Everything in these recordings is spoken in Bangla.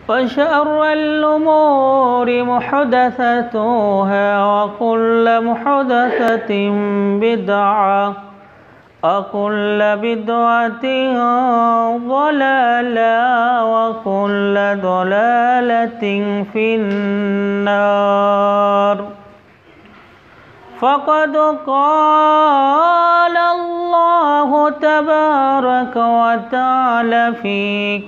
وشر الأمور محدثاتها وكل محدثة بدعة وكل بدعة ضلالة وكل ضلالة في النار فقد قال الله تبارك وتعالى في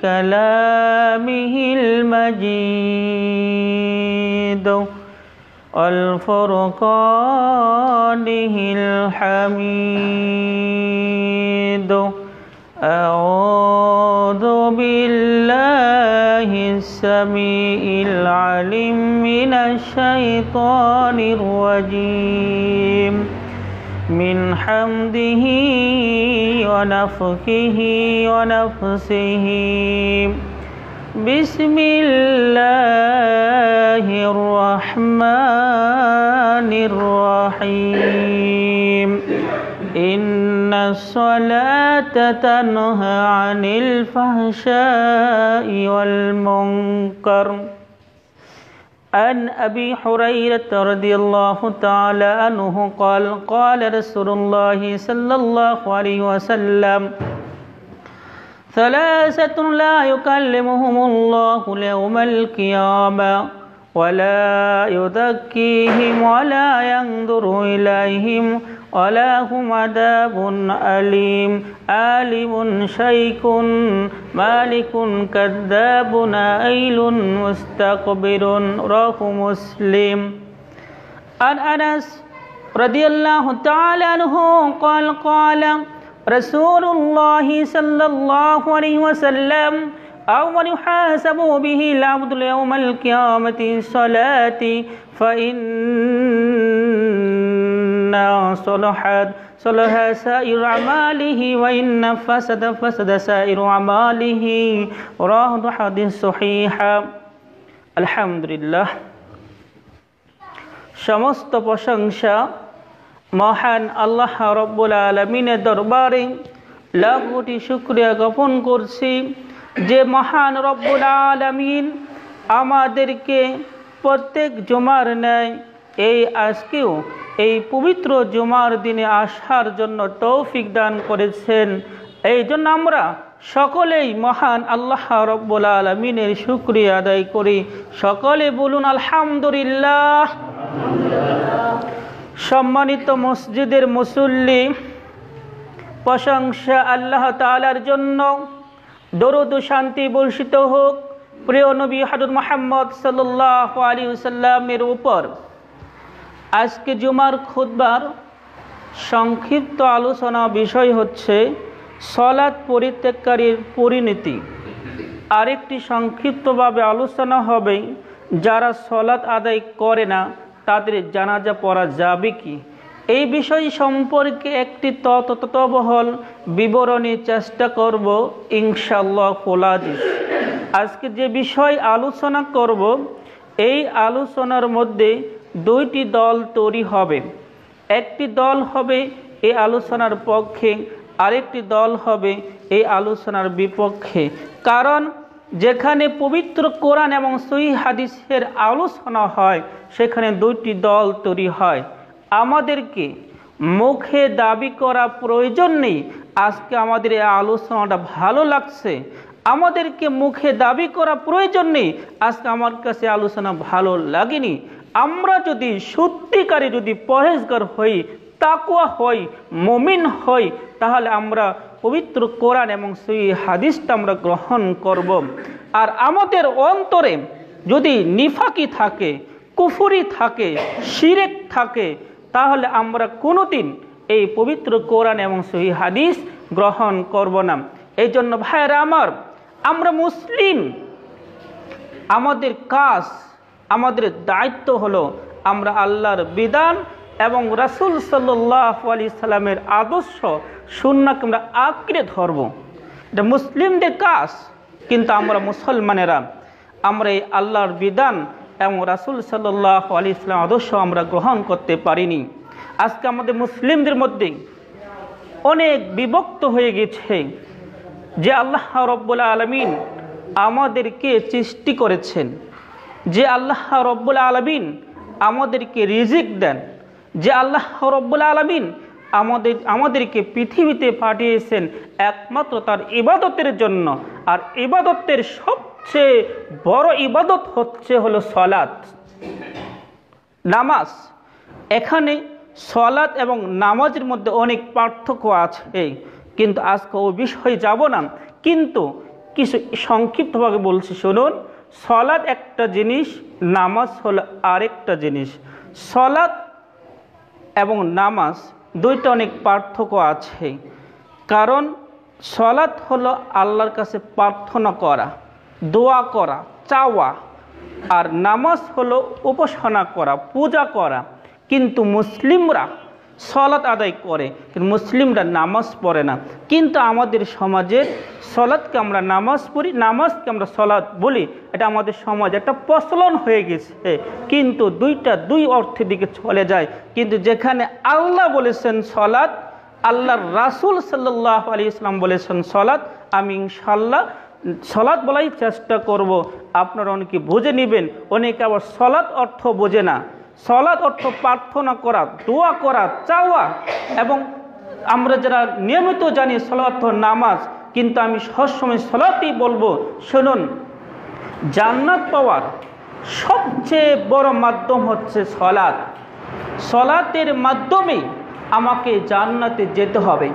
كلامه المجيد والفرقانه الحميد أعوذ بالله السميع العليم من الشيطان الرجيم من حمده ونفخه ونفسه بسم الله الرحمن الرحيم إن الصلاة تنهى عن الفحشاء والمنكر عن أبي هريرة رضي الله تعالى عنه قال قال رسول الله صلى الله عليه وسلم ثلاثة لا يكلمهم الله يوم القيامة ولا يزكيهم ولا ينظر إليهم ولا هم عذاب أليم عالم شيخ مالك كذاب عيل مستكبر رواه مسلم. عن أنس رضي الله تعالى عنه قال قال رسول الله صلى الله عليه وسلم أول يحاسب به العبد يوم القيامة الصلاة فإن صلحت صلح سائر أعماله وإن فسد فسد سائر أعماله رواه حديث صحيح. আলহামদুলিল্লাহ, সমস্ত প্রশংসা মহান আল্লাহ রব্বুল আলামিনের দরবারে লাখ কোটি শুকরিয়া জ্ঞাপন করছি যে মহান রব্বুল আলামিন আমাদেরকে প্রত্যেক জুমার ন্যায় এই আজকেও এই পবিত্র জুমার দিনে আসার জন্য তৌফিক দান করেছেন। এই জন্য আমরা সকলেই মহান আল্লাহ রব্বুল আলামিনের শুকরিয়া আদায় করি। সকলে বলুন আলহামদুলিল্লাহ। সম্মানিত মসজিদের মুসল্লি, প্রশংসা আল্লাহ তাআলার জন্য, দরুদ ও শান্তি বর্ষিত হোক প্রিয় নবী হযরত মুহাম্মদ সাল্লাল্লাহু আলাইহি ওয়াসাল্লামের উপর। আজকে জুমার খুতবার সংক্ষিপ্ত আলোচনা বিষয় হচ্ছে সালাত পরিত্যাগকারীর পরিণতি। আরেকটি সংক্ষিপ্তভাবে আলোচনা হবে যারা সালাত আদায় করে না তাদের জানাজা পড়া যাবে কি, এই বিষয় সম্পর্কে একটি তত্ত্ববহল বিবরণী চেষ্টা করব ইনশাআল্লাহ ফলাজিজ। আজকে যে বিষয় আলোচনা করব এই আলোচনার মধ্যে দুইটি দল তৈরি হবে। একটি দল হবে এই আলোচনার পক্ষে, আরেকটি দল হবে এই আলোচনার বিপক্ষে। কারণ যেখানে পবিত্র কোরআন এবং সহিহ হাদিসের আলোচনা হয় সেখানে দুইটি দল তৈরি হয়। আমাদেরকে মুখে দাবি করা প্রয়োজন নেই আজকে আমাদের এই আলোচনাটা ভালো লাগছে, আমাদেরকে মুখে দাবি করা প্রয়োজন নেই আজকে আমার কাছে আলোচনা ভালো লাগেনি। আমরা যদি সত্যিকারে যদি পরহেজগার হই, তাকওয়া হই, মুমিন হই, তাহলে আমরা পবিত্র কোরআন এবং সহিহ হাদিসটা আমরা গ্রহণ করব। আর আমাদের অন্তরে যদি নিফাকি থাকে, কুফরি থাকে, শিরক থাকে, তাহলে আমরা কোনোদিন এই পবিত্র কোরআন এবং সহিহ হাদিস গ্রহণ করব না। এই জন্য ভাইরা আমার, আমরা মুসলিম, আমাদের কাজ, আমাদের দায়িত্ব হলো আমরা আল্লাহর বিধান এবং রাসূল সাল্লাল্লাহু আলাইহি সাল্লামের আদর্শ সুন্নাহকে আমরা আঁকড়ে ধরব। এটা মুসলিমদের কাজ। কিন্তু আমরা মুসলমানেরা আমরা এই আল্লাহর বিধান এবং রাসূল সাল্লাল্লাহু আলাইহি সাল্লামের আদর্শ আমরা গ্রহণ করতে পারিনি। আজকে আমাদের মুসলিমদের মধ্যে অনেক বিভক্ত হয়ে গেছে যে আল্লাহ রাব্বুল আলামিন আমাদেরকে সৃষ্টি করেছেন, যে আল্লাহ রব্বুল আলামিন আমাদেরকে রিজিক দেন, যে আল্লাহ রব্বুল আলামিন আমাদেরকে পৃথিবীতে পাঠিয়েছেন একমাত্র তার ইবাদতের জন্য। আর ইবাদতের সবচেয়ে বড় ইবাদত হলো সালাত, নামাজ। এখানে সালাত এবং নামাজের মধ্যে অনেক পার্থক্য আছে, কিন্তু আজকে ও বিষয়ে যাব না, কিন্তু কিছু সংক্ষিপ্তভাবে বলছি শুনুন। সালাত একটা জিনিস, নামাজ হলো আরেকটা জিনিস। সালাত এবং নামাজ দুইটা অনেক পার্থক্য আছে, কারণ সালাত হলো আল্লাহর কাছে প্রার্থনা করা, দোয়া করা, চাওয়া, আর নামাজ হলো উপাসনা করা, পূজা করা। কিন্তু মুসলিমরা সালাত আদায় করে, কিন্তু মুসলিমরা নামাজ পড়ে না। কিন্তু আমাদের সমাজের সালাতকে আমরা নামাজ পড়ি, নামাজকে আমরা সালাত বলি, এটা আমাদের সমাজ একটা প্রচলন হয়ে গেছে। কিন্তু দুই অর্থের দিকে চলে যায়। কিন্তু যেখানে আল্লাহ বলেছেন সালাত, আল্লাহর রাসূল সাল্লাল্লাহু আলাইহি ওয়াসাল্লাম বলেছেন সালাত, আমি ইনশাআল্লাহ সালাত বলাই চেষ্টা করব। আপনারা অনেকে বুঝে নেবেন, অনেকে আবার সালাত অর্থ বোঝে না। সালাত অর্থ প্রার্থনা করা, দোয়া করা, চাওয়া, এবং আমরা যারা নিয়মিত জানি সালাত অর্থ নামাজ, কিন্তু আমি সবসময় সালাতই বলবো। শুনুন, জান্নাত পাওয়ার সবচেয়ে বড় মাধ্যম হচ্ছে সালাত। সালাতের মাধ্যমে আমাকে জান্নাতে যেতে হবে,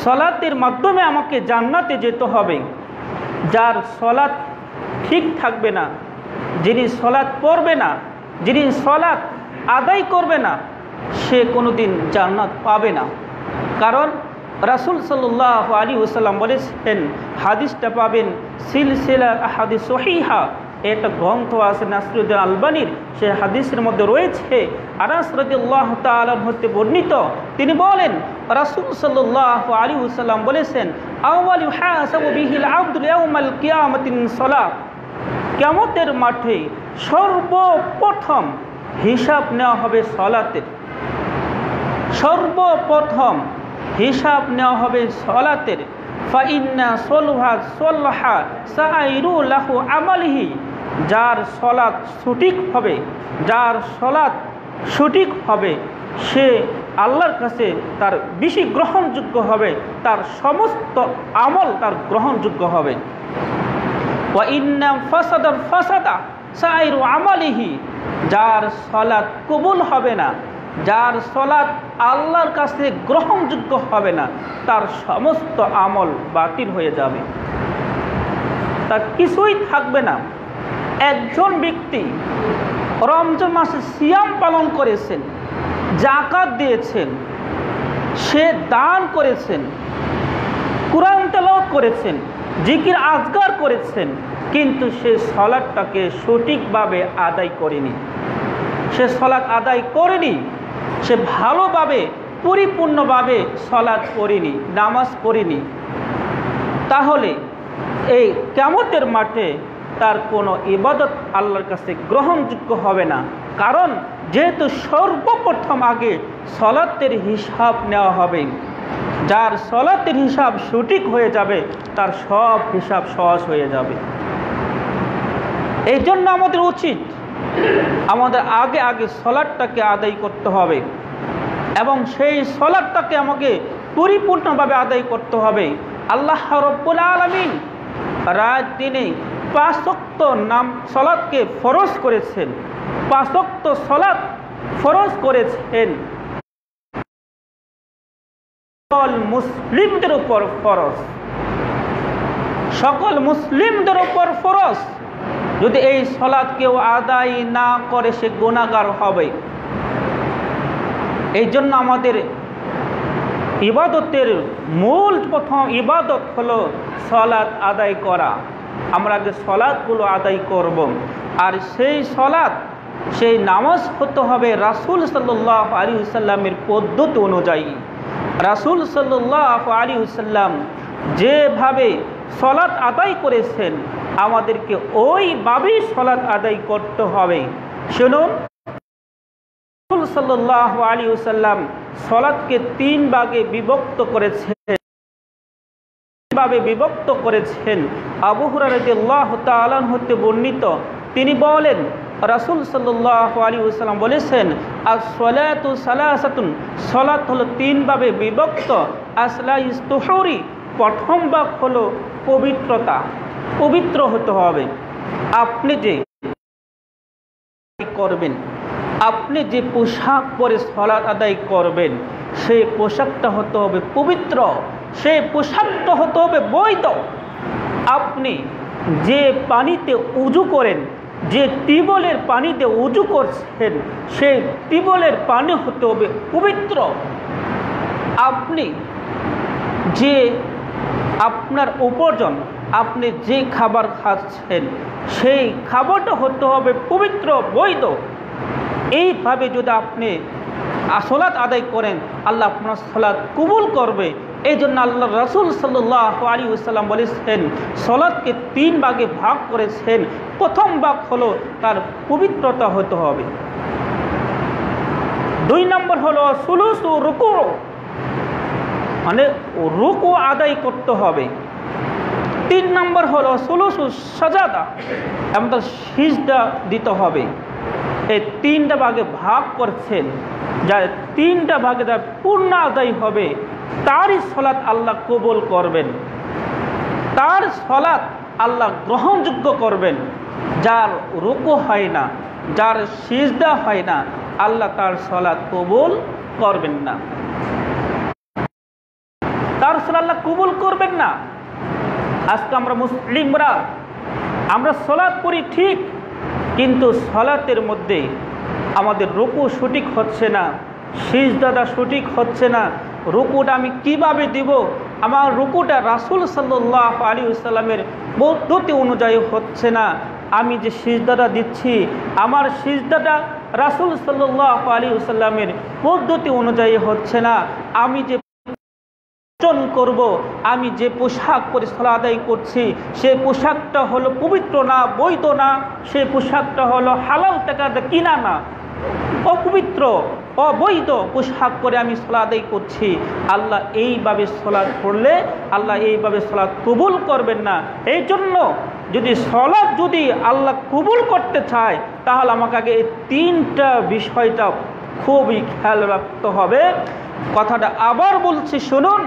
সালাতের মাধ্যমে আমাকে জান্নাতে যেতে হবে। যার সালাত ঠিক থাকবে না, যিনি সালাত পড়বে না, যিনি সালাত আদায় করবে না, সে কোনোদিন জান্নাত পাবে না। কারণ রাসূল সাল্লাল্লাহু আলাইহি ওয়াসাল্লাম বলেছেন, হাদিসটা পাবেন সিলসিলা আহাদিস সহিহা, এটা গ্রন্থ আছে নাসরুদ্দিন আলবানীর, সে হাদিসের মধ্যে রয়েছে। আনাস রাদিয়াল্লাহু তাআলা হতে বর্ণিত, তিনি বলেন রাসূল সাল্লাল্লাহু আলাইহি ওয়াসাল্লাম বলেছেন, আউয়ালু ইউহাসাবু বিহিল আবদু ইয়াউমাল কিয়ামাতিন সালাত, কিয়ামতের মাঠে সর্বপ্রথম হিসাব নেওয়া হবে সালাতের, সর্বপ্রথম হিসাব নেওয়া হবে সালাতের। ফাইন্না সলহা সলহা সাইরু লাহু আমালিহি, যার সালাত সঠিক হবে, যার সালাত সঠিক হবে, সে আল্লাহর কাছে তার বেশি গ্রহণযোগ্য হবে, তার সমস্ত আমল তার গ্রহণযোগ্য হবে। ওয়া ইন্না ফাসাদা ফাসাদা সাইরু আমালিহি, যার সালাত কবুল হবে না, যার সালাত আল্লাহর কাছে গ্রহণযোগ্য হবে না, তার সমস্ত আমল বাতিল হয়ে যাবে, তার কিছুই থাকবে না। একজন ব্যক্তি রমজান মাসে সিয়াম পালন করেছেন, যাকাত দিয়েছেন, সে দান করেছেন, কুরআন তেলাওয়াত করেছেন, জিকির আজকার করেছেন, কিন্তু সে সালাতটাকে সঠিকভাবে আদায় করেনি, সে সালাত আদায় করেনি, সে ভালোভাবে পরিপূর্ণভাবে সালাত পড়েনি, নামাজ পড়েনি, তাহলে এই কিয়ামতের মাঠে তার কোনো ইবাদত আল্লাহর কাছে গ্রহণযোগ্য হবে না। কারণ যেহেতু সর্বপ্রথম আগে সালাতের হিসাব নেওয়া হবে, যার সালাতের হিসাব সঠিক হয়ে যাবে, তার সব হিসাব সহজ হয়ে যাবে। এই জন্য আমাদের উচিত, আমাদের আগে আগে সালাতটাকে আদায় করতে হবে, এবং সেই সালাতটাকে আমাকে পরিপূর্ণভাবে আদায় করতে হবে। আল্লাহ রাব্বুল আলামিন রাত দিনে 5 ওয়াক্ত সালাতকে ফরজ করেছেন, 5 ওয়াক্ত সালাত ফরজ করেছেন, সকল মুসলিমদের উপর ফরজ, সকল মুসলিমদের উপর ফরজ। যদি এই সালাত কেউ আদায় না করে, সে গুনাহগার হবে। এই জন্য আমাদের ইবাদতের মূল প্রথম ইবাদত হলো সালাত আদায় করা। আমরা আগে সালাতগুলো আদায় করব, আর সেই সালাত, সেই নামাজ হতে হবে রাসূল সাল্লাল্লাহু আলাইহি ওয়াসাল্লামের পদ্ধতি অনুযায়ী। রাসূল সাল্লাল্লাহু আলাইহি ওয়াসাল্লাম যেভাবে সালাত আদায় করেছেন, আমাদেরকে ওইভাবেই সালাত আদায় করতে হবে। শুনুন, রাসূল সাল্লাল্লাহু আলাইহি ওয়াসাল্লাম সালাতকে 3 ভাগে বিভক্ত করেছেন। ভাবে বিভক্ত করেছেন। আবু হুরায়রা রাদিয়াল্লাহু তাআলা আনহু হতে বর্ণিত, তিনি বলেন রাসূল সাল্লাল্লাহু আলাইহি ওয়াসাল্লাম বলেছেন, আস-সালাতু সালাসাতুন, সালাত হলো তিন ভাবে বিভক্ত। আসলা ইস্তুহুরি, প্রথম ভাগ হলো পবিত্রতা, পবিত্র হতে হবে। আপনি যে করবেন, আপনি যে পোশাক পরে সালাত আদায় করবেন, সেই পোশাকটা হতে হবে পবিত্র, সেই পোশাকটা হতে হবে বৈধ। আপনি যে পানিতে উযু করেন, যে টিউবওয়েলের পানিতে উযু করছেন, সেই টিউবওয়েলের পানি হতে হবে পবিত্র। আপনি যে আপনার উপার্জন, আপনি যে খাবার খাচ্ছেন, সেই খাবারটা হতে হবে পবিত্র বৈধ। এইভাবে যদি আপনি সালাত আদায় করেন, আল্লাহ আপনার সালাত কবুল করবে। এই জন্য আল্লাহ রাসূল সাল্লাল্লাহু আলাইহি ওয়াসাল্লাম বলেছেন, সালাতকে তিন ভাগে ভাগ করেছেন। প্রথম ভাগ হলো তার পবিত্রতা হতে হবে, দুই নম্বর হলো সুলুসু রুকু, মানে রুকু আদায় করতে হবে, তিন নম্বর হলো সুলুসু সাজাদা, আমাদের সিজদা দিতে হবে। এই তিনটা ভাগে ভাগ করছেন, যার তিনটা ভাগে যার পূর্ণ আদায় হবে, তারই সালাত আল্লাহ কবুল করবেন, তার সালাত আল্লাহ গ্রহণযোগ্য করবেন। যার রুকু হয় না, যার সিজদা হয় না, আল্লাহ তার সালাত কবুল করবেন না, তার সালাত আল্লাহ কবুল করবেন না। আজকে আমরা মুসলিমরা আমরা সালাত পড়ি ঠিক, কিন্তু সালাতের মধ্যে আমাদের রুকু সঠিক হচ্ছে না, সিজদাটা সঠিক হচ্ছে না। রুকুটা আমি কিভাবে দিব? আমার রুকুটা রাসূল সাল্লাল্লাহু আলাইহি ওয়াসাল্লামের পদ্ধতি অনুযায়ী হচ্ছে না। আমি যে সিজদাটা দিচ্ছি, আমার সিজদাটা রাসূল সাল্লাল্লাহু আলাইহি ওয়াসাল্লামের পদ্ধতি অনুযায়ী হচ্ছে না। আমি যে করব, আমি যে পোশাক পরে সালাত আদায় করছি, সেই পোশাকটা হলো পবিত্র না, বৈধ না, সেই পোশাকটা হলো হালাল টাকা কিনা না, অপবিত্র অবৈধ পোশাক পরে আমি সালাত আদায় করছি। আল্লাহ এইভাবে সালাত পড়লে আল্লাহ এইভাবে সালাত কবুল করবেন না। এই জন্য যদি সালাত যদি আল্লাহ কবুল করতে চায়, তাহলে আমাকে আগে এই তিনটা বিষয়টা খুবই খেয়াল রাখতে হবে। কথাটা আবার বলছি, শুনুন।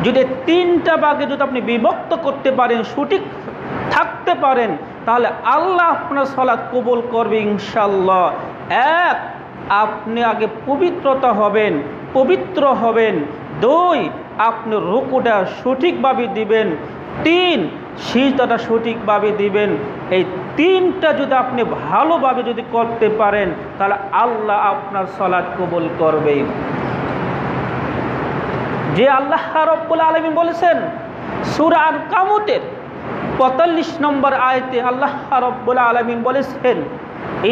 যদি তিনটা ভাগে যদি আপনি বিভক্ত করতে পারেন, সঠিক থাকতে পারেন, তাহলে আল্লাহ আপনার সালাত কবুল করবে ইনশাআল্লাহ। এক, আপনি আগে পবিত্রতা হবেন, পবিত্র হবেন। দুই, আপনি রুকুটা সঠিকভাবে দিবেন। তিন, সিজদাটা সঠিকভাবে দিবেন। এই তিনটা যদি আপনি ভালোভাবে যদি করতে পারেন, তাহলে আল্লাহ আপনার সালাত কবুল করবে। যে আল্লাহ রাব্বুল আলামিন বলেছেন সূরা আনকাবুতের ৪৫ নম্বর আয়াতে আল্লাহ রাব্বুল আলামিন বলেছেন,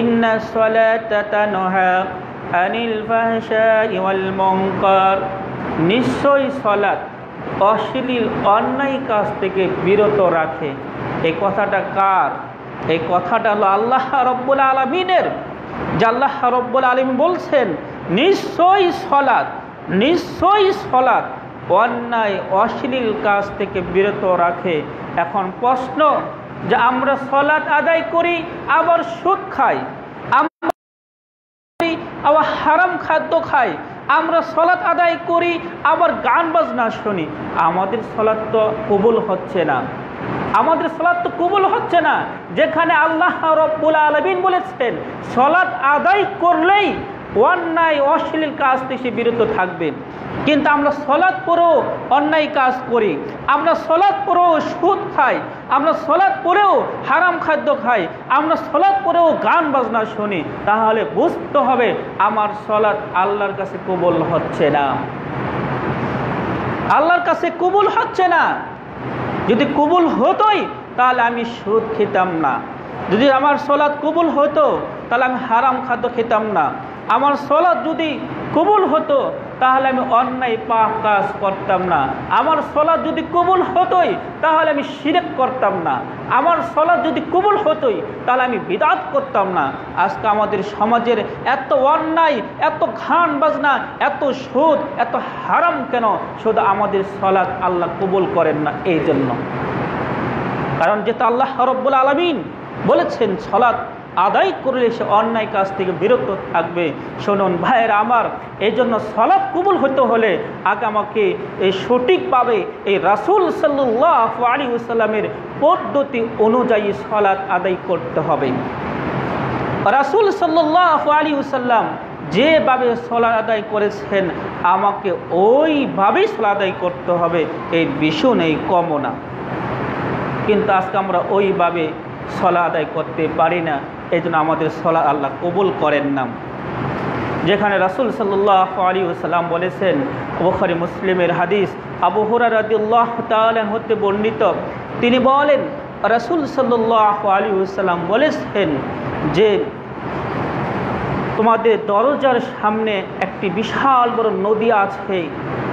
ইন্না সালাতা তানহা আনিল ফাহশাই ওয়াল মুনকার, নিশ্চয়ই সালাত অশ্লীল অন্যায় কাজ থেকে বিরত রাখে। এই কথাটা কার? এই কথাটা হলো আল্লাহ রাব্বুল আলামিনের। যে আল্লাহ রাব্বুল আলামিন বলছেন নিশ্চয়ই সালাত, নিশ্চয়ই সালাত অন্যায় অশ্লীল কাজ থেকে বিরত রাখে। এখন প্রশ্ন, যে আমরা সালাত আদায় করি আবার সুদ খাই, আমরা আবার হারাম খাদ্য খাই, আমরা সালাত আদায় করি আবার গান বাজনা শুনি, আমাদের সালাত তো কবুল হচ্ছে না, আমাদের সালাত তো কবুল হচ্ছে না। যেখানে আল্লাহ রাব্বুল আলামিন বলেছেন সালাত আদায় করলেই অন্যায় অশ্লীল কাজ থেকে বিরত থাকবে, কিন্তু আমরা সালাত পড়েও অন্যায় কাজ করি, আমরা সালাত পড়েও সুদ খাই, আমরা সালাত পড়েও হারাম খাদ্য খাই, আমরা সালাত পড়েও গান বাজনা শুনি, তাহলে বুঝতে হবে আমার সালাত আল্লাহর কাছে কবুল হচ্ছে না, আল্লাহর কাছে কবুল হচ্ছে না। যদি কবুল হতোই তাহলে আমি সুদ খেতাম না, যদি আমার সালাত কবুল হতো তাহলে আমি হারাম খাদ্য খেতাম না, আমার সালাত যদি কবুল হতো তাহলে আমি অন্যায় পাপ কাজ করতাম না। আমার সালাত যদি কবুল হতোই তাহলে আমি শিরক করতাম না। আমার সালাত যদি কবুল হতোই তাহলে আমি বিদআত করতাম না। আজকে আমাদের সমাজের এত অন্যায়, এত ঘান বাজনা, এত সুদ, এত হারাম কেন? শুধু আমাদের সালাত আল্লাহ কবুল করেন না এই জন্য। কারণ যেটা আল্লাহ রাব্বুল আলামিন বলেছেন সালাত আদায় করলে সে অন্যায় কাজ থেকে বিরত থাকবে। শুনুন ভাইয়েরা আমার, এই জন্য সালাত কবুল হতে হলে আগে আমাকে এই সঠিকভাবে এই রাসূল সাল্লাল্লাহু আলাইহি ওয়াসাল্লামের পদ্ধতি অনুযায়ী সালাত আদায় করতে হবে। রাসূল সাল্লাল্লাহু আলাইহি ওয়াসাল্লাম যেভাবে সালাত আদায় করেছেন আমাকে ওইভাবেই সালাত আদায় করতে হবে, এই বেশি নেই কমও না। কিন্তু আজকে আমরা ওইভাবে সালাত আদায় করতে পারি না, এই জন্য আমাদের সালাত আল্লাহ কবুল করেন না। যেখানে রাসূল সাল্লাল্লাহু আলাইহি ওয়াসাল্লাম বলেছেন, বুখারী মুসলিমের হাদিস, আবু হুরায়রা রাদিয়াল্লাহু তাআলা হতে বর্ণিত, তিনি বলেন রাসূল সাল্লাল্লাহু আলাইহি ওয়াসাল্লাম বলেছেন যে তোমাদের দরজার সামনে একটি বিশাল বড় নদী আছে,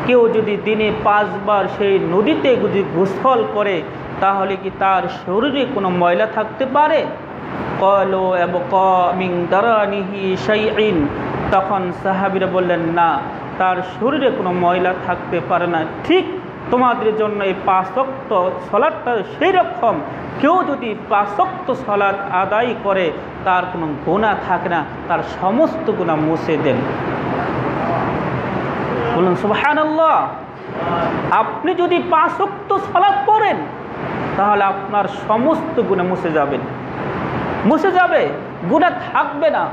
কেউ যদি দিনে 5 বার সেই নদীতে যদি গোসল করে তাহলে কি তার শরীরে কোনো ময়লা থাকতে পারে? ক্বালু আবকা মিন দারানিহি শাইইন, তখন সাহাবীরা বললেন না, তার শরীরে কোনো ময়লা থাকতে পারে না। ঠিক তোমাদের জন্য এই 5 ওয়াক্ত সালাতটা সেই রকম, কেউ যদি 5 ওয়াক্ত সালাত আদায় করে তার কোনো গুনাহ থাকে না, তার সমস্ত গুনাহ মুছে দেন। বলুন সুবহানাল্লাহ। আপনি যদি 5 ওয়াক্ত সালাত পড়েন তাহলে আপনার সমস্ত গুনাহ মুছে যাবে, গুনাহ থাকবে না।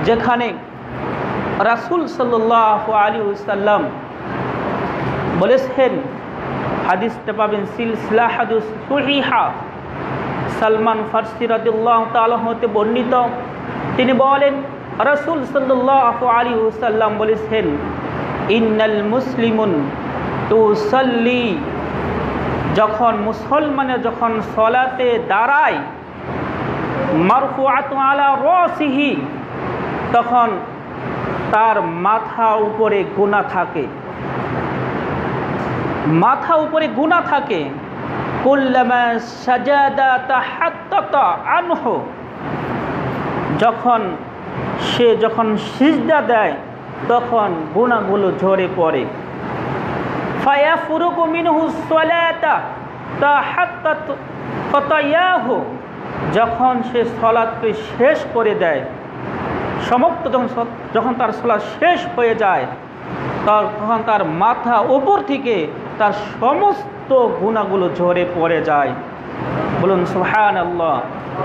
যেখানে রাসূল সাল্লাল্লাহু আলাইহি ওয়াসাল্লাম বলেছেন, হাদিসটা পাবেন সিলসিলা হাদিস সহিহা, সালমান ফারসি রাদিয়াল্লাহু তাআলা হতে বর্ণিত, তিনি বলেন রাসূল সাল্লাল্লাহু আলাইহি ওয়াসাল্লাম বলেছেন, ইন্নাল মুসলিমুন তুসাল্লি, যখন মুসলমানের যখন সালাতে দাঁড়ায়, মারফুআতু আলা রাসিহি, তখন তার মাথা উপরে গুনাহ থাকে, মাথা উপরে গুনাহ থাকে। কুল্লামা সাজাদা তাহাত্তাতা আনহু, যখন সিজদা দেয় তখন গুনাহগুলো ঝরে পড়ে। ফায়াফরুকু মিনহু সালাতা তাহাত্তাত ফাতায়াহু, যখন সে সালাতকে শেষ করে দেয়, সমাপ্ত যখন তার সালাত শেষ হয়ে যায় তখন তার মাথা উপর থেকে তার সমস্ত গুনাহগুলো ঝরে পড়ে যায়। বলুন সুবহানাল্লাহ।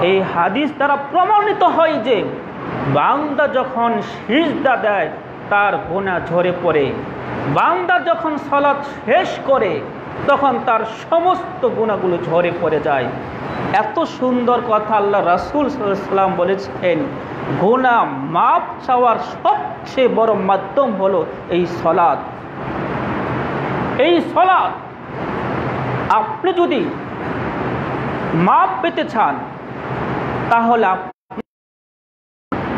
এই হাদিস দ্বারা প্রমাণিত হয় যে বান্দা যখন সিজদা দেয় তার গুনাহ ঝরে পড়ে, বান্দা যখন সালাত শেষ করে তখন তার সমস্ত গুনাহগুলো ঝরে পড়ে যায়। এত সুন্দর কথা আল্লাহ রাসূল সাল্লাল্লাহু আলাইহি ওয়াসাল্লাম বলেছেন, গুনাহ মাফ চাওয়ার সবচেয়ে বড় মাধ্যম হলো এই সালাত। এই সালাত আপনি যদি মাফ পেতে চান তাহলে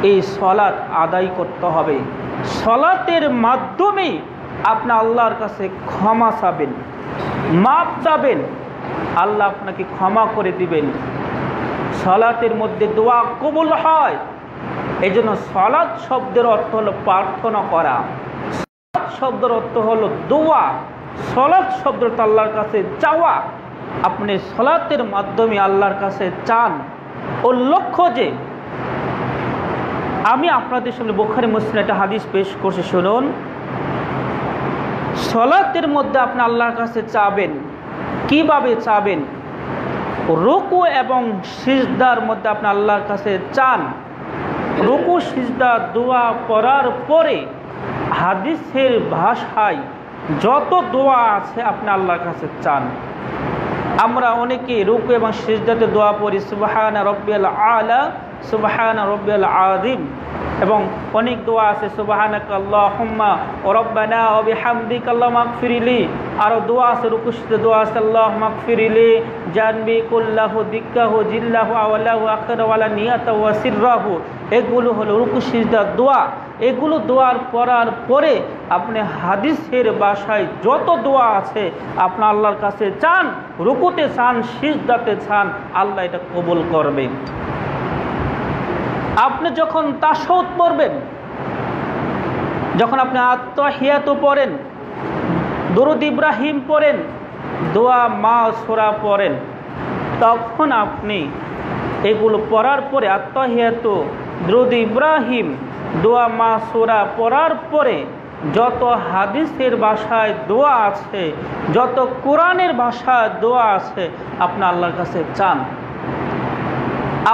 এই সালাত আদায় করতে হবে। সালাতের মাধ্যমে আপনি আল্লাহর কাছে ক্ষমা চাবেন, মাফ চাবেন, আল্লাহ আপনাকে ক্ষমা করে দিবেন। সালাতের মধ্যে দোয়া কবুল হয়। এই জন্য সালাত শব্দের অর্থ হলো প্রার্থনা করা, সালাত শব্দের অর্থ হলো দোয়া, সালাত শব্দটা আল্লাহর কাছে চাওয়া। আপনি সালাতের মাধ্যমে আল্লাহর কাছে চান। ও লক্ষ্য যে আমি আপনাদের সামনে বুখারী মুসলিম একটা হাদিস পেশ করছি, শুনুন। সালাতের মধ্যে আপনি আল্লাহর কাছে চাবেন, কিভাবে চাবেন? রুকু এবং সিজদার মধ্যে আপনি আল্লাহর কাছে চান। রুকু সিজদা দোয়া করার পরে হাদিসের ভাষায় যত দোয়া আছে আপনি আল্লাহর কাছে চান। আমরা অনেকে রুকু এবং সিজদাতে দোয়া পড়ি, সুবহানা রাব্বিয়াল আলা, সুবহানা রাব্বিয়াল আযীম, এবং অনেক দোয়া আছে সুবহানাকা আল্লাহুম্মা ওয়া রাব্বানা ওয়া বিহামদিকা আল্লাহুম্মা ইগফিরলি। আরও দোয়া আছে, রুকু সিজদা দোয়া আছে, আল্লাহুম্মা ইগফিরলি জানবি কুল্লাহু দিক্কাহু জিল্লাহু আওয়ালাহু আখিরাহু ওয়ালা নিয়াতাহু ওয়া সিররাহু। এগুলো হলো রুকু সিজদার দোয়া। এগুলো দোয়ার পড়ার পরে আপনি হাদিসের ভাষায় যত দোয়া আছে আপনার আল্লাহর কাছে চান, রুকুতে চান, সিজদাতে চান, আল্লাহ এটা কবুল করবে। আপনি যখন তাশাহুদ পড়বেন, যখন আপনি আত্তাহিয়াতু পড়েন, দুরূদ ইব্রাহিম পড়েন, দোয়া মাসুরা পড়েন, তখন আপনি এগুলো পড়ার পরে আত্তাহিয়াতু, দুরূদ ইব্রাহিম, দোয়া মাসুরা পড়ার পরে যত হাদিসের ভাষায় দোয়া আছে, যত কোরআনের ভাষায় দোয়া আছে, আপনি আল্লাহর কাছে চান।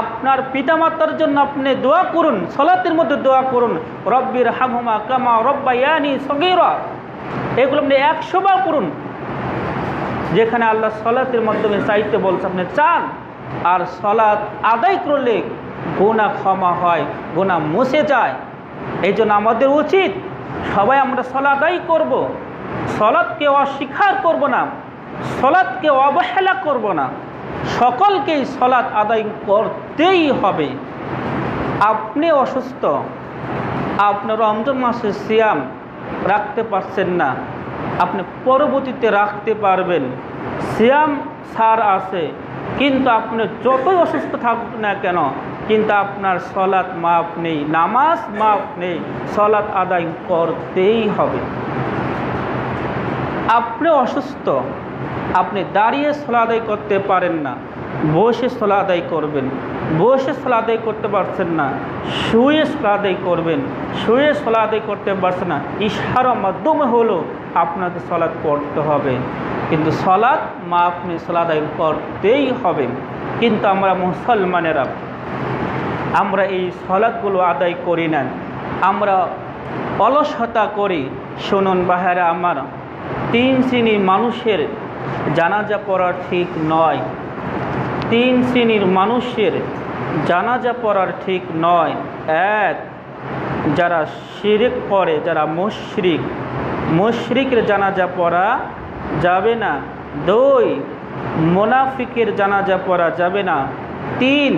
আপনার পিতামাতার জন্য আপনি দোয়া করুন, সালাতের মধ্যে দোয়া করুন, রব্বির হামহুমা কামা রব্বায়ানি সগীরা, এগুলো আপনি 100 বার করুন। যেখানে আল্লাহ সালাতের মাধ্যমে চাইতে বলছে আপনি চান, আর সালাত আদায় করলে গুনাহ ক্ষমা হয়, গুনাহ মুছে যায়। এই জন্য আমাদের উচিত সবাই আমরা সালাত আদায় করব, সালাতকে অস্বীকার করব না, সালাতকে অবহেলা করব না, সকলকেই সালাত আদায় করতেই হবে। আপনি অসুস্থ, আপনার রমজান মাসে সিয়াম রাখতে পারছেন না, আপনি পরবর্তীতে রাখতে পারবেন। সিয়াম ছাড় আছে, কিন্তু আপনি যতই অসুস্থ থাকুন না কেন, কিন্তু আপনার সালাত মাফ নেই, নামাজ মাফ নেই, সালাত আদায় করতেই হবে। আপনি অসুস্থ, আপনি দাঁড়িয়ে সালাত আদায় করতে পারেন না, বসে সালাত আদায় করবেন। বসে সালাত আদায় করতে পারছেন না, শুয়ে সালাত আদায় করবেন। শুয়ে সালাত আদায় করতে পারছেন না, ইশারার মাধ্যমে হলো আপনাকে সালাত পড়তে হবে, কিন্তু সালাত মাফ নেই, সালাত আদায় করতেই হবে। কিন্তু আমরা মুসলমানেরা আমরা এই সালাতগুলো আদায় করি না, আমরা অলসতা করি। শুনুন ভাইয়েরা আমার, 3 শ্রেণীর মানুষের জানাজা পড়া ঠিক নয়। 3 শ্রেণীর মানুষের জানাজা পড়ার ঠিক নয়। 1, যারা শিরক করে, যারা মুশরিক, মুশরিকের জানাজা পড়া যাবে না। 2, মুনাফিকের জানাজা পড়া যাবে না। 3,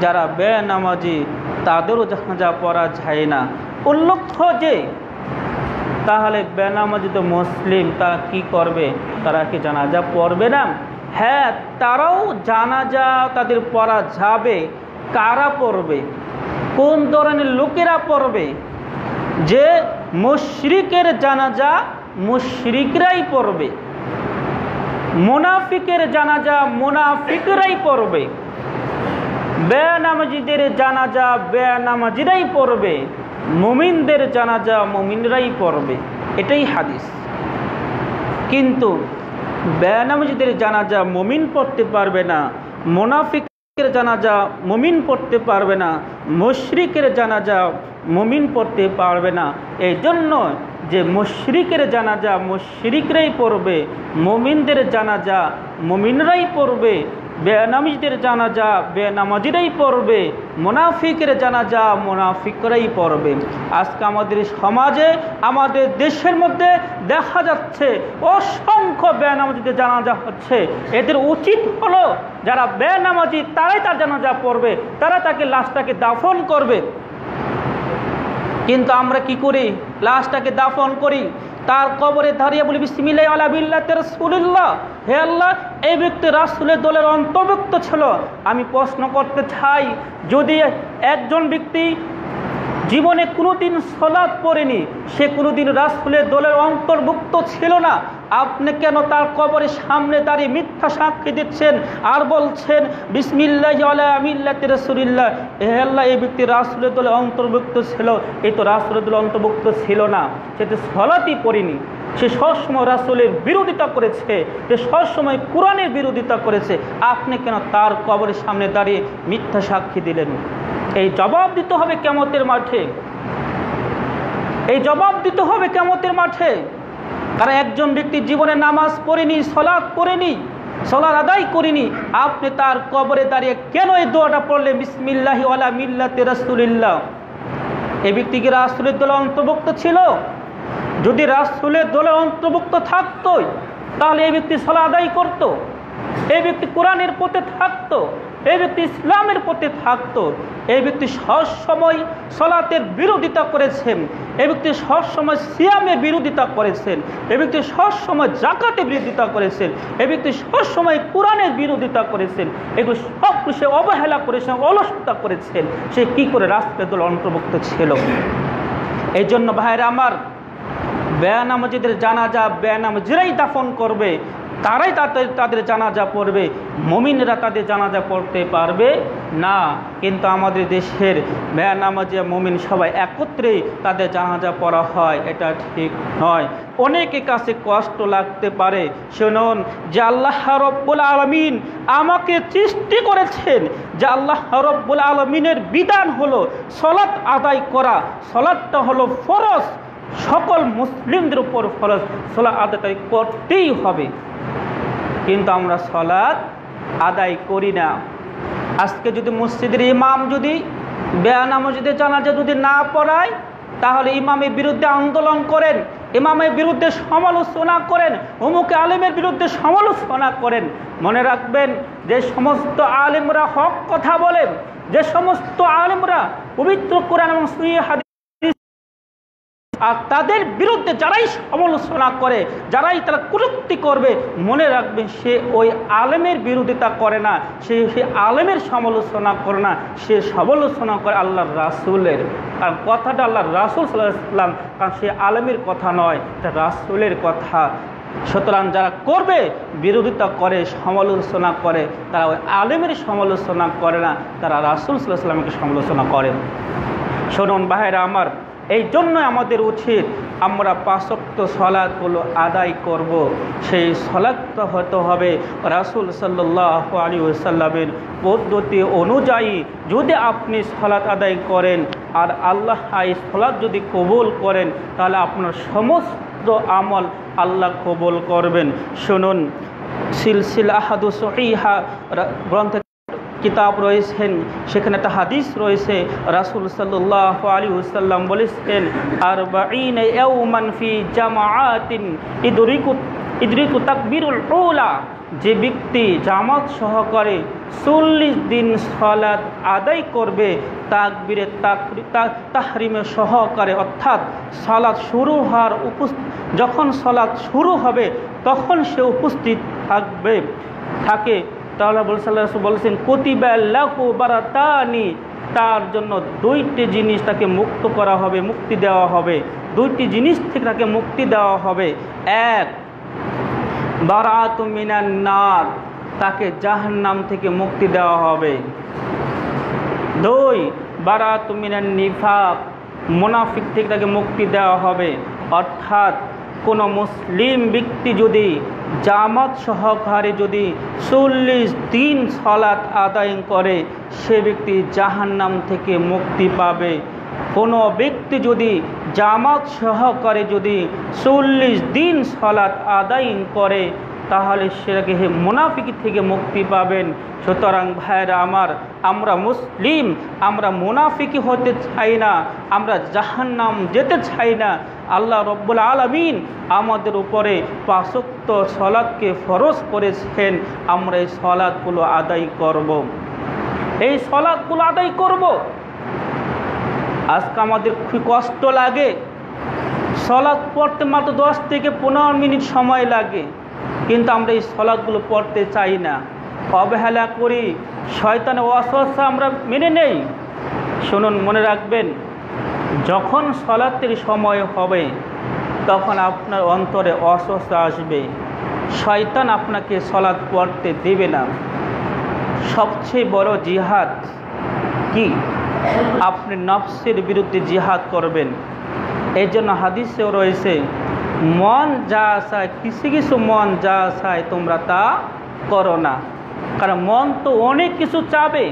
যারা বেনামাজি, তাদেরও জানাজা পড়া যায় না। উল্লেখ্য যে তাহলে বেনামাজি তো মুসলিম, তারা কি করবে? তারা কি জানাজা পড়বে না? হ্যাঁ, তারাও জানাজা তাদের পড়া যাবে। কারা পড়বে? কোন ধরনের লোকেরা পড়বে? যে মুশরিকের জানাজা মুশরিকরাই পড়বে, মুনাফিকের জানাজা মুনাফিকরাই পড়বে, বেনামাজিদের জানাজা বেনামাজিরাই পড়বে, মুমিনদের জানাজা মুমিনরাই পড়বে। এটাই হাদিস। কিন্তু বেনামাজিদের জানাজা মুমিন পড়তে পারবে না, মুনাফিকের জানাজা মুমিন পড়তে পারবে না, মুশরিকের জানাজা মুমিন পড়তে পারবে না। এই জন্য যে মুশরিকের জানাজা মুশরিকরাই পড়বে, মুমিনদের জানাজা মুমিনরাই পড়বে, বেনামাজিদের জানাজা বেনামাজিরাই পড়বে, মুনাফিকের জানাজা মুনাফিকরাই পড়বে। আজকে আমাদের সমাজে, আমাদের দেশের মধ্যে দেখা যাচ্ছে অসংখ্য বেনামাজিদের জানাজা হচ্ছে। এদের উচিত হলো যারা বেনামাজি তারাই তার জানাজা পড়বে, তারা তাকে লাশটাকে দাফন করবে। কিন্তু আমরা কি করি? লাশটাকে দাফন করি, তার কবরে দাঁড়িয়ে বলি বিসমিল্লাহি আলা মিল্লাতি রাসূলিল্লাহ, হে আল্লাহ এই ব্যক্তি রাসূলের দলের অন্তর্ভুক্ত ছিল। আমি প্রশ্ন করতে চাই, যদি একজন ব্যক্তি জীবনে কোনোদিন সালাত পড়েনি, সে কোনোদিন রাসূলের দলের অন্তর্ভুক্ত ছিল না, আপনি কেন তার কবরের সামনে দাঁড়িয়ে মিথ্যা সাক্ষী দিচ্ছেন আর বলছেন বিসমিল্লাহি আলা মিল্লাতি রাসূলিল্লাহ, হে আল্লাহ এই ব্যক্তি রাসূলের দলে অন্তর্ভুক্ত ছিল? এই তো রাসূলের দলে অন্তর্ভুক্ত ছিল না, সে তো সালাতই পড়েনি, সে সবসময় রাসূলের বিরোধিতা করেছে, সে সবসময় কোরআনের বিরোধিতা করেছে। আপনি কেন তার কবরের সামনে দাঁড়িয়ে মিথ্যা সাক্ষী দিলেন? এই জবাব দিতে হবে কিয়ামতের মাঠে, এই জবাব দিতে হবে কিয়ামতের মাঠে। কারণ একজন ব্যক্তি জীবনে নামাজ পড়েনি, সালাত পড়েনি, সালাত আদায় করেনি, আপনি তার কবরে দাঁড়িয়ে কেন এই দোয়াটা পড়লেন বিসমিল্লাহি আলা মিল্লাতি রাসূলিল্লাহ? এই ব্যক্তি কি রাসূলের দলে অন্তর্ভুক্ত ছিল? যদি রাসূলের দলে অন্তর্ভুক্ত থাকতো তাহলে এই ব্যক্তি সালাত আদায় করত। এই ব্যক্তি কোরআনের পথে থাকতো, এই ব্যক্তি ইসলামের পথে থাকতো, এই ব্যক্তি সবসময় সালাতের বিরোধিতা করেছেন, এই ব্যক্তি সবসময় সিয়ামের বিরোধিতা করেছেন, এই ব্যক্তি সবসময় যাকাতের বিরোধিতা করেছেন, এই ব্যক্তি সবসময় কোরআনের বিরোধিতা করেছেন, এগুলো সব সে অবহেলা করেছেন, অলসতা করেছেন, সে কি করে রাষ্ট্রের দল অন্তর্ভুক্ত ছিল? এই জন্য ভাইরা আমার, বেনামাজিদের জানাজা বেনামাজিরাই দাফন করবে, তারাই তাদের জানাজা পড়বে, মুমিনরা তাদের জানাজা পড়তে পারবে না। কিন্তু আমাদের দেশের বেনামাজি মুমিন সবাই একত্রে তাদের জানাজা পড়া হয়, এটা ঠিক নয়। অনেকের কাছে কষ্ট লাগতে পারে। শুনুন, যে আল্লাহ রব্বুল আলামিন আমাকে সৃষ্টি করেছেন, যে আল্লাহ রব্বুল আলামিনের বিধান হলো সালাত আদায় করা, সালাতটা হলো ফরজ, সকল মুসলিমদের উপর ফরজ, সালাত আদায় করতেই হবে। কিন্তু আমরা সালাত আদায় করি না। আজকে যদি মসজিদের ইমাম যদি বেনামাজিদের জানাজা যদি না পড়ায়, তাহলে ইমামের বিরুদ্ধে আন্দোলন করেন, ইমামের বিরুদ্ধে সমালোচনা করেন, অমুক আলেমের বিরুদ্ধে সমালোচনা করেন। মনে রাখবেন, যে সমস্ত আলেমরা হক কথা বলেন, যে সমস্ত আলেমরা পবিত্র কোরআন এবং সহিহ হাদিস, আর তাদের বিরুদ্ধে যারাই সমালোচনা করে, যারাই তারা কটূক্তি করবে, মনে রাখবেন সে ওই আলেমের বিরোধিতা করে না, সে আলেমের সমালোচনা করে না, সে সমালোচনা করে আল্লাহর রাসূলের। কারণ কথাটা আল্লাহর রাসূল সাল্লাল্লাহু আলাইহি ওয়াসাল্লাম, কারণ সে আলেমের কথা নয়, এটা রাসূলের কথা। সুতরাং যারা করবে, বিরোধিতা করে, সমালোচনা করে, তারা ওই আলেমের সমালোচনা করে না, তারা রাসূল সাল্লাল্লাহু আলাইহি ওয়াসাল্লামকে সমালোচনা করেন। শুনুন ভাইরা আমার, এই জন্য আমাদের উচিত আমরা ৫ ওয়াক্ত সালাতগুলো আদায় করব। সেই সালাতটা হতে হবে রাসূল সাল্লাল্লাহু আলাইহি ওয়াসাল্লামের পদ্ধতি অনুযায়ী। যদি আপনি সালাত আদায় করেন আর আল্লাহ এই সালাত যদি কবুল করেন, তাহলে আপনার সমস্ত আমল আল্লাহ কবুল করবেন। শুনুন, সিলসিলা আহাদুস সহিহা গ্রন্থে কিতাব রয়েছেন, সেখানে একটা হাদিস রয়েছে, রাসূল সাল্লাল্লাহু আলাইহি ওয়াসাল্লাম বলেছেন, 40 ইয়াওমান ফি জামাআতিন ইদরিকু তাকবীরুল উলা। যে ব্যক্তি জামাত সহকারে 40 দিন সালাত আদায় করবে, তাকবীরে তাহরিমে সহকারে, অর্থাৎ সালাত শুরু হওয়ার যখন সালাত শুরু হবে তখন সে উপস্থিত থাকে, তাহলে বলছেন কুতিবা লাহু বারাতানি, তার জন্য 2টি জিনিস তাকে মুক্ত করা হবে, মুক্তি দেওয়া হবে। 2টি জিনিস থেকে তাকে মুক্তি দেওয়া হবে। 1, বারাতু মিনান নার, তাকে জাহান্নাম থেকে মুক্তি দেওয়া হবে। 2, বারাতু মিনান নিফাক, মুনাফিক থেকে তাকে মুক্তি দেওয়া হবে। অর্থাৎ কোনো মুসলিম ব্যক্তি যদি জামাত সহকারে যদি 40 দিন সালাত আদায় করে, সে ব্যক্তি জাহান্নাম থেকে মুক্তি পাবে। কোনো ব্যক্তি যদি জামাত সহকারে যদি 40 দিন সালাত আদায় করে, তাহলে সেটাকে মুনাফিক থেকে মুক্তি পাবেন। সুতরাং ভাইরা আমার, আমরা মুসলিম, আমরা মুনাফিকি হতে চাই না, আমরা জাহান্নাম যেতে চাই না। আল্লাহ রব্বুল আলামিন আমাদের উপরে 5 ওয়াক্ত সালাতকে ফরজ করেছেন, আমরা এই সালাতগুলো আদায় করব, এই সালাতগুলো আদায় করব। আজকে আমাদের খুব কষ্ট লাগে, সালাত পড়তে মাত্র 10 থেকে 15 মিনিট সময় লাগে, কিন্তু আমরা এই সালাতগুলো পড়তে চাই না, অবহেলা করি, শয়তানের ওয়াসওয়াসা আমরা মেনে নেই। শুনুন, মনে রাখবেন, যখন সালাতের সময় হবে তখন আপনার অন্তরে ওয়াসওয়াসা আসবে, শয়তান আপনাকে সালাত পড়তে দেবে না। সবচেয়ে বড় জিহাদ কি? আপনি নফসের বিরুদ্ধে জিহাদ করবেন। এই জন্য হাদিসেও রয়েছে, মন যা চায়, কিছু কিছু মন যা চায় তোমরা তা করো না। কারণ মন তো অনেক কিছু চাবে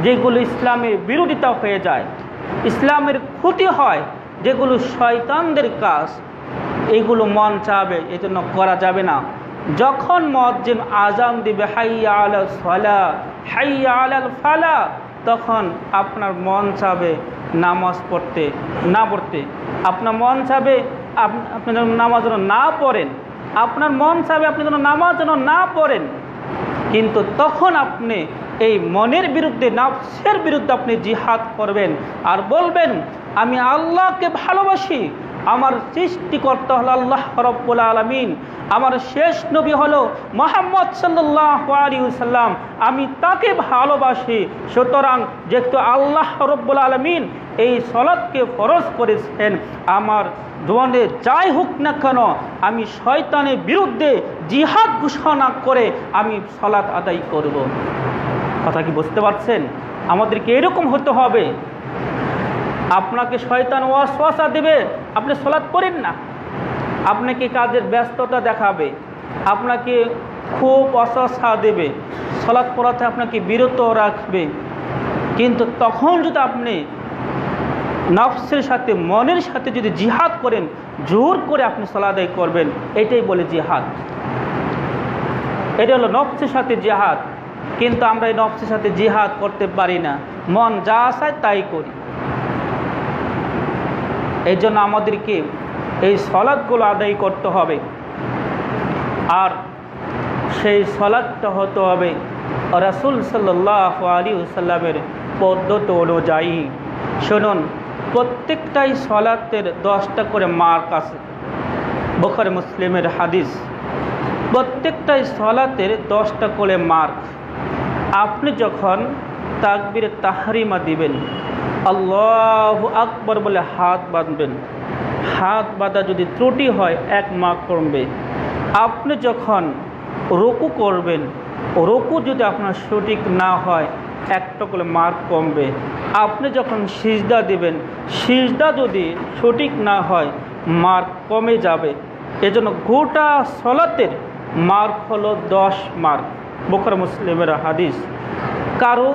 যেগুলো ইসলামের বিরোধিতা হয়ে যায়, ইসলামের ক্ষতি হয়, যেগুলো শয়তানদের কাজ, এগুলো মন চাবে, এই জন্য করা যাবে না। যখন মুয়াজ্জিন আযান দিবে হাইয়া আলাস সালাহ, হাইয়া আলাল ফালাহ, তখন আপনার মন চাবে নামাজ পড়তে না পড়তে, আপনার মন চাবে আপনি যেন নামাজ যেন না পড়েন, আপনার মন চাবে আপনি যেন নামাজ যেন না পড়েন। কিন্তু তখন আপনি এই মনের বিরুদ্ধে, নফসের বিরুদ্ধে আপনি জিহাদ করবেন আর বলবেন আমি আল্লাহকে ভালোবাসি, আমার সৃষ্টিকর্তা হলো আল্লাহ রাব্বুল আলামিন, আমার শেষ নবী হলো মুহাম্মদ সাল্লাল্লাহু আলাইহি ওয়াসাল্লাম, আমি তাকে ভালোবাসি। সুতরাং যেহেতু আল্লাহ রাব্বুল আলামিন এই সালাতকে ফরজ করেছেন, আমার জীবনে যাই হোক না কেন আমি শয়তানের বিরুদ্ধে জিহাদ ঘোষণা করে আমি সালাত আদায় করব। কথা কি বুঝতে পারছেন? আমাদেরকে এরকম হতে হবে। আপনাকে শয়তান ওয়াসওয়াসা দেবে, আপনি সালাত করেন না, আপনাকে কাজের ব্যস্ততা দেখাবে, আপনাকে খুব ওয়াসওয়াসা দেবে, সালাত পড়াতে আপনাকে বিরত রাখবে। কিন্তু তখন যদি আপনি নফসের সাথে, মনের সাথে যদি জিহাদ করেন, জোর করে আপনি সালাত আদায় করবেন, এটাই বলে জিহাদ। এটা হলো নফসের সাথে জিহাদ। কিন্তু আমরা এই নফসের সাথে জিহাদ করতে পারি না, মন যা চায় তাই করি। এই জন্য আমাদেরকে এই সালাতগুলো আদায় করতে হবে, আর সেই সালাতটা হতে হবে রাসূল সাল্লাল্লাহু আলাইহি ওয়াসাল্লামের পদ্ধতি অনুযায়ী। শুনুন, প্রত্যেকটাই সালাতের 10টা করে মার্ক আছে, বুখারী মুসলিমের হাদিস। প্রত্যেকটাই সালাতের 10টা করে মার্ক। আপনি যখন তাকবীরে তাহরিমা দিবেন, আল্লাহু আকবার বলে হাত বাঁধবেন, হাত বাঁধা যদি ত্রুটি হয় 1 মার্ক কমবে। আপনি যখন রুকু করবেন, রুকু যদি আপনার সঠিক না হয় 1টা করে মার্ক কমবে। আপনি যখন সিজদা দিবেন, সিজদা যদি সঠিক না হয় মার্ক কমে যাবে। এজন্য গোটা সালাতের মার্ক হলো 10 মার্ক, বুখারী মুসলিমের হাদিস। কারো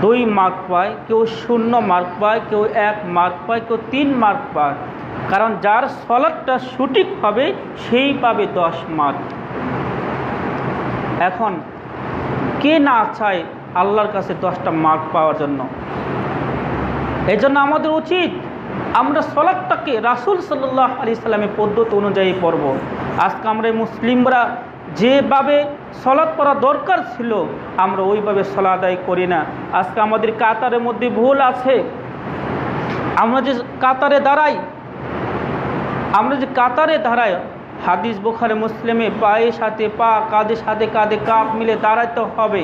2 মার্ক পায়, কেউ 0 মার্ক পায়, কেউ 1 মার্ক পায়, কেউ 3 মার্ক পায়। কারণ যার সালাতটা সঠিক হবে সেই পাবে 10 মার্ক। এখন কে না চায় আল্লাহর কাছে 10টা মার্ক পাওয়ার জন্য? এই জন্য আমাদের উচিত আমরা সালাতটাকে রাসূল সাল্লাল্লাহু আলাইহি সাল্লামের পদ্ধতি অনুযায়ী পড়ব। আজকে আমরা মুসলিমরা যেভাবে সালাত পড়া দরকার ছিল আমরা ওইভাবে সালাত আদায় করি না। আজকে আমাদের কাতারের মধ্যে ভুল আছে। আমরা যে কাতারে দাঁড়াই, হাদিস বুখারী মুসলিমে পায়ের সাথে পা, কাঁধের সাথে কাঁধে কাঁধ মিলে দাঁড়াইতে হবে।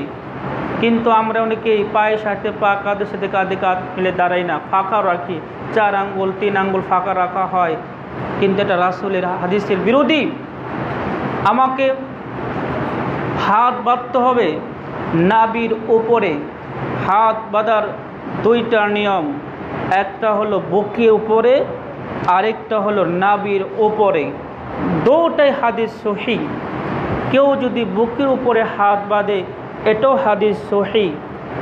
কিন্তু আমরা অনেকেই পায়ের সাথে পা, কাঁধের সাথে কাঁধে কাঁধ মিলে দাঁড়াই না, ফাঁকা রাখি। 4 আঙ্গুল 3 আঙ্গুল ফাঁকা রাখা হয়, কিন্তু এটা রাসূলের হাদিসের বিরোধী। আমাকে হাত বাঁধতে হবে নাভির উপরে। হাত বাঁধার 2টা নিয়ম, একটা হলো বুকের উপরে, আরেকটা হলো নাভির উপরে। দুটাই হাদিস সহিহ। কেউ যদি বুকের উপরে হাত বাঁধে এটাও হাদিস সহিহ,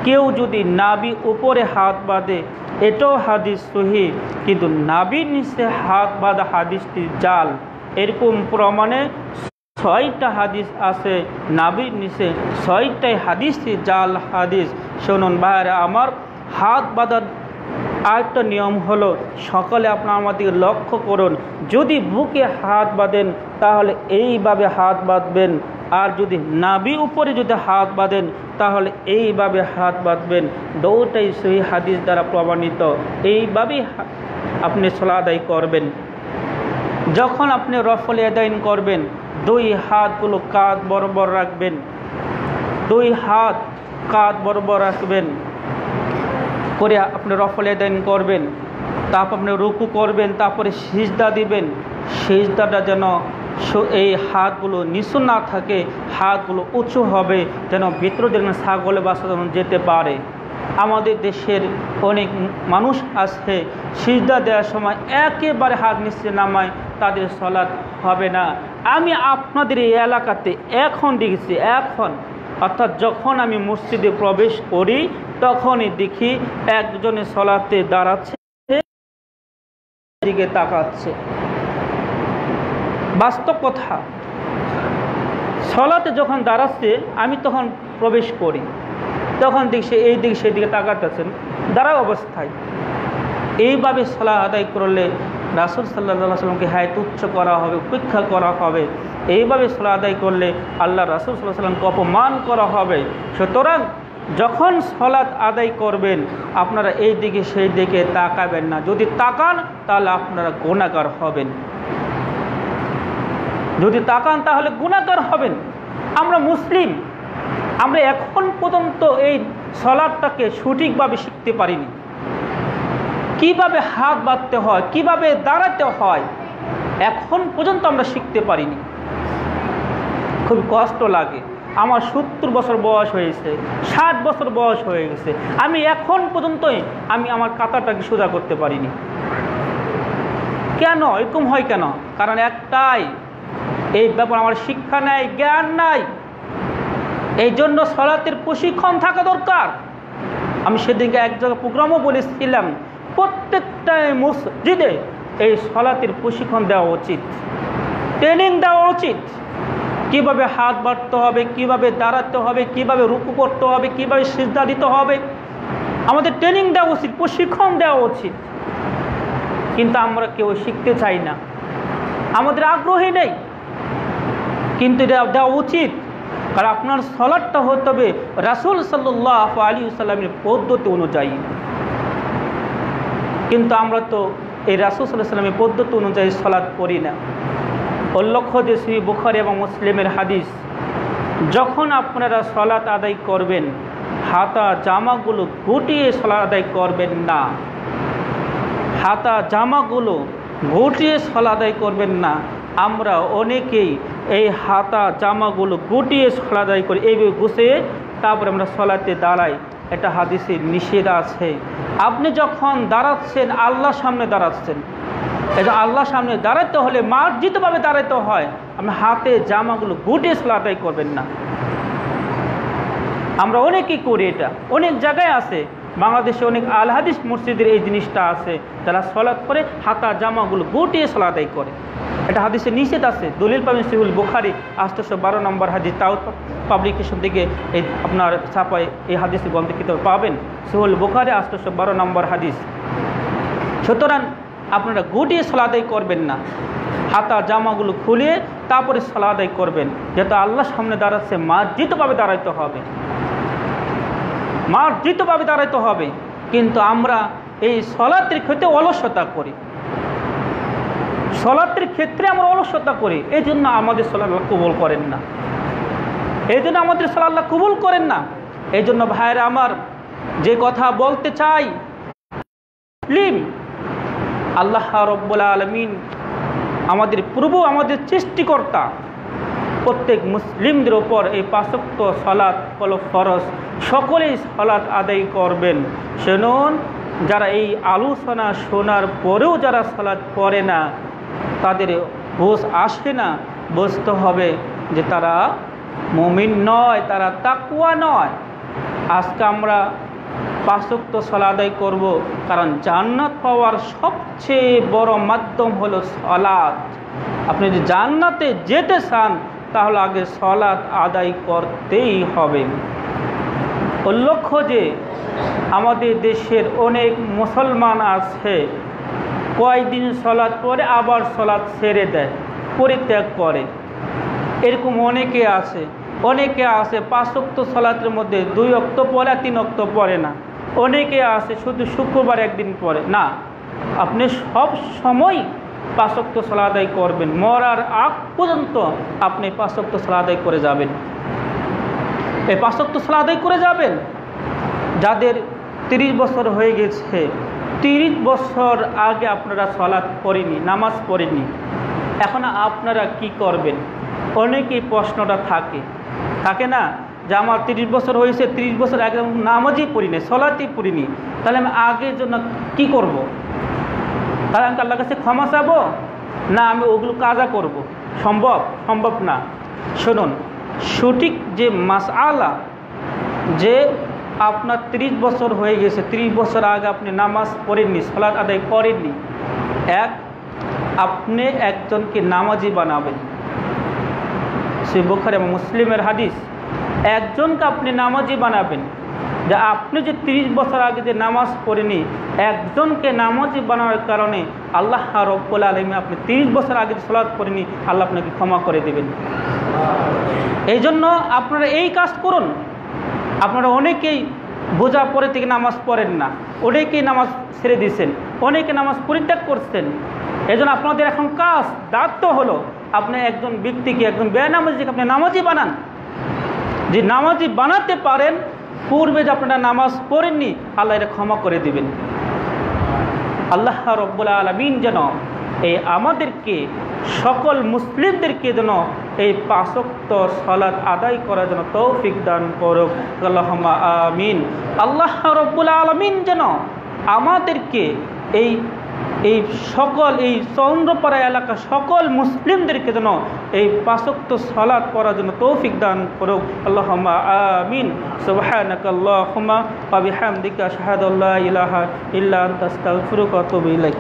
কেউ যদি নাভির উপরে হাত বাঁধে এটাও হাদিস সহিহ। কিন্তু নাভির নিচে হাত বাঁধা হাদিসটি জাল। এরকম প্রমাণে 6টা হাদিস আছে, নাভির নিচে 6টাই হাদিসটি জাল হাদিস। শুনুন ভাইরা আমার, হাত বাঁধার আরেকটা নিয়ম হলো, সকালে আপনার আমাদের লক্ষ্য করুন, যদি বুকে হাত বাঁধেন তাহলে এইভাবে হাত বাঁধবেন, আর যদি নাভির উপরে যদি হাত বাঁধেন তাহলে এইভাবে হাত বাঁধবেন। দুটাই সহিহ হাদিস দ্বারা প্রমাণিত। এইভাবেই আপনি সালাত আদায় করবেন। যখন আপনি রফল ইয়াদাইন করবেন, 2 হাতগুলো কাঁধ বরাবর রাখবেন, 2 হাত কাঁধ বরাবর রাখবেন করে আপনি রফল ইয়াদাইন করবেন। তারপর আপনি রুকু করবেন, তারপরে সিজদা দিবেন। সিজদাটা যেন এই হাতগুলো নিচু না থাকে, হাতগুলো উঁচু হবে, যেন ভিতরে যেন ছাগলে বাসা যেন যেতে পারে। আমাদের দেশের অনেক মানুষ আছে সিজদা দেওয়ার সময় একেবারে হাত নিচে নামায়, তাদের সালাত হবে না। আমি আপনাদের এই এলাকাতে এখন দেখেছি, অর্থাৎ যখন আমি মসজিদে প্রবেশ করি তখনই দেখি একজনের সালাতে দাঁড়াচ্ছে, দিকে তাকাচ্ছে। বাস্তব কথা, সালাতে যখন দাঁড়াচ্ছে আমি তখন প্রবেশ করি, তখন দেখছি এই দিকে সেই দিকে তাকাতেছেন দাঁড়া অবস্থায়। এইভাবে সালাত আদায় করলে রাসূল সাল্লাল্লাহু আলাইহি ওয়াসাল্লামকে হায়াত উচ্চ করা হবে, উপেক্ষা করা হবে। এইভাবে সালাত আদায় করলে আল্লাহ রাসূল সাল্লাল্লাহু আলাইহি ওয়াসাল্লামকে অপমান করা হবে। সুতরাং যখন সালাত আদায় করবেন আপনারা এই দিকে সেই দিকে তাকাবেন না। যদি তাকান তাহলে আপনারা গুনাহগার হবেন, যদি তাকান তাহলে গুনাহগার হবেন। আমরা মুসলিম, আমরা এখন পর্যন্ত এই সালাতটাকে সঠিকভাবে শিখতে পারিনি। কিভাবে হাত বাঁধতে হয়, কিভাবে দাঁড়াতে হয়, এখন পর্যন্ত আমরা শিখতে পারিনি। খুব কষ্ট লাগে। আমার 70 বছর বয়স হয়েছে, 60 বছর বয়স হয়ে গেছে, আমি এখন পর্যন্তই আমি আমার কাতারটাকে সোজা করতে পারিনি। কেন এরকম হয় কেন? কারণ একটাই, এই ব্যাপার আমার শিক্ষা নাই, জ্ঞান নাই। এই জন্য সালাতের প্রশিক্ষণ থাকা দরকার। আমি সেদিনকে এক জায়গায় প্রোগ্রামও বলেছিলাম, প্রত্যেকটা মসজিদে এই সালাতের প্রশিক্ষণ দেওয়া উচিত, ট্রেনিং দেওয়া উচিত। কিভাবে হাত বাড়তে হবে, কিভাবে দাঁড়াতে হবে, কিভাবে রুকু করতে হবে, কিভাবে সিজদা দিতে হবে, আমাদের ট্রেনিং দেওয়া উচিত, প্রশিক্ষণ দেওয়া উচিত। কিন্তু আমরা কেউ শিখতে চাই না, আমাদের আগ্রহী নেই। কিন্তু এটা দেওয়া উচিত, কারণ আপনার সালাতটা হতে হবে রাসূল সাল্লাল্লাহু আলাইহি ওয়াসাল্লামের পদ্ধতি অনুযায়ী। কিন্তু আমরা তো এই রাসূল সাল্লাল্লাহু আলাইহি ওয়াসাল্লামের পদ্ধতি অনুযায়ী সালাত পড়ি না। উল্লেখ্য যে সহিহ বুখারী এবং মুসলিমের হাদিস, যখন আপনারা সালাত আদায় করবেন হাতা জামাগুলো গুটিয়ে সালাত আদায় করবেন না, হাতা জামাগুলো গুটিয়ে সালাত আদায় করবেন না। আমরা অনেকেই এই হাতা জামাগুলো গুটিয়ে সালাত আদায় করি, এইভাবে গুছিয়ে তারপরে আমরা সালাতে দাঁড়াই। এটা হাদিসে নিষেধ আছে। আপনি যখন দাঁড়াচ্ছেন আল্লাহর সামনে দাঁড়াচ্ছেন, এটা আল্লাহর সামনে দাঁড়াতে হলে মার্জিতভাবে দাঁড়াতে হয়। আপনি হাতে জামাগুলো গুটিয়ে সালাত আদায় করবেন না। আমরা অনেকেই করি, এটা অনেক জায়গায় আছে। বাংলাদেশে অনেক আল হাদিস মসজিদের এই জিনিসটা আছে, যারা সালাত করে হাতা জামাগুলো গুটিয়ে সালাত আদায় করে। এটা হাদিসে নিষেধ আছে, দলিল পাবেন সহিহ বুখারী 812 নম্বর হাদিস, তাও পাবলিকেশন থেকে এই আপনার ছাপায় এই হাদিসের গ্রন্থে কিতাব পাবেন, সহিহ বুখারী 812 নম্বর হাদিস। সুতরাং আপনারা গুটিয়ে সালাত আদায় করবেন না, হাতা জামাগুলো খুলে তারপরে সালাত আদায় করবেন। যেহেতু আল্লাহর সামনে দাঁড়াচ্ছে মার্জিতভাবে দাঁড়াইতে হবে, মার্জিতভাবে দাঁড়াইতে হবে। কিন্তু আমরা এই সালাতের ক্ষেত্রে অলসতা করি, সালাতের ক্ষেত্রে আমরা অলসতা করি, এই জন্য আমাদের সালাত আল্লাহ কবুল করেন না, এই জন্য আমাদের সালাত আল্লাহ কবুল করেন না। এই জন্য ভাইরা আমার, যে কথা বলতে চাই, আল্লাহ রাব্বুল আলামিন আমাদের প্রভু, আমাদের সৃষ্টিকর্তা, প্রত্যেক মুসলিমদের ওপর এই 5 ওয়াক্ত সালাত হলো ফরজ। সকলেই সালাত আদায় করবেন। শুনুন, যারা এই আলোচনা শোনার পরেও যারা সালাত পড়ে না, তাদের হুঁশ আসে না, বুঝতে হবে যে তারা মুমিন নয়, তারা তাকওয়া নয়। আজকে আমরা 5 ওয়াক্ত সালাত আদায় করব, কারণ জান্নাত পাওয়ার সবচেয়ে বড় মাধ্যম হলো সালাত। আপনি যদি জান্নাতে যেতে চান তাহলে আগে সালাত আদায় করতেই হবে। উল্লেখ্য যে আমাদের দেশের অনেক মুসলমান আছে, কয়েকদিন সালাত পড়ে আবার সালাত ছেড়ে দেয়, পরিত্যাগ করে। এরকম অনেকে আছে, অনেকে আছে 5 ওয়াক্ত সালাতের মধ্যে 2 ওয়াক্ত পড়ে, 3 ওয়াক্ত পড়ে না। অনেকে আছে শুধু শুক্রবার একদিন পড়ে না। আপনি সব সময় 5 ওয়াক্ত সালাত আদায় করবেন, মরার আগ পর্যন্ত আপনি 5 ওয়াক্ত সালাত আদায় করে যাবেন। এই 5 ওয়াক্ত সালাত আদায় করে যাবেন। যাদের 30 বছর হয়ে গেছে, 30 বছর আগে আপনারা সালাত পড়েনি, নামাজ পড়েনি, এখন আপনারা কি করবেন? অনেকেই প্রশ্নটা থাকে না যে আমার 30 বছর হয়েছে, 30 বছর আগে নামাজই পড়িনি, সালাতই পড়িনি, তাহলে আমি আগের জন্য কি করব? তাহলে আমি আল্লাহর কাছে ক্ষমা চাবো না আমি ওগুলো কাজা করব? সম্ভব না। শুনুন, সঠিক যে মাসআলা, যে আপনার 30 বছর হয়ে গেছে, 30 বছর আগে আপনি নামাজ পড়েননি, সালাত আদায় করেননি, আপনি একজনকে নামাজি বানাবেন। সহিহ বুখারী এবং মুসলিমের হাদিস, একজনকে আপনি নামাজি বানাবেন। যে আপনি যে 30 বছর আগে যে নামাজ পড়েনি, একজনকে নামাজি বানানোর কারণে আল্লাহ রব্বুল আলামিন আপনি 30 বছর আগে সালাত পড়েনি, আল্লাহ আপনাকে ক্ষমা করে দেবেন। এই জন্য আপনারা এই কাজ করুন। আপনারা অনেকেই বোঝা পরে থেকে নামাজ পড়েন না, অনেকেই নামাজ ছেড়ে দিয়েছেন, অনেকে নামাজ পরিত্যাগ করছেন। এই জন্য আপনাদের এখন কাজ দায়িত্ব হলো আপনি একজন ব্যক্তিকে, একজন বেনামাজিকে আপনি নামাজি বানান। যে নামাজি বানাতে পারেন, পূর্বে যে আপনারা নামাজ পড়েননি, আল্লাহ এটা ক্ষমা করে দিবেন। আল্লাহ রব্বুল আলামিন যেন এই আমাদেরকে সকল মুসলিমদেরকে যেন এই 5 ওয়াক্ত সালাত আদায় করার জন্য তৌফিক দান করুক, আল্লাহুম্মা আমিন। আল্লাহ রব্বুল আলামিন যেন আমাদেরকে এই সকল এই চন্দ্রপাড়া এলাকা সকল মুসলিমদেরকে যেন এই 5 ওয়াক্ত সালাত পড়ার জন্য তৌফিক দান করুক, আল্লাহুম্মা আমিন। সুবহানাকা আল্লাহুম্মা ওয়া বিহামদিকা আশহাদু আল্লা ইলাহা ইল্লা আনতা আস্তাগফিরুকা ওয়া আতুবু ইলাইক।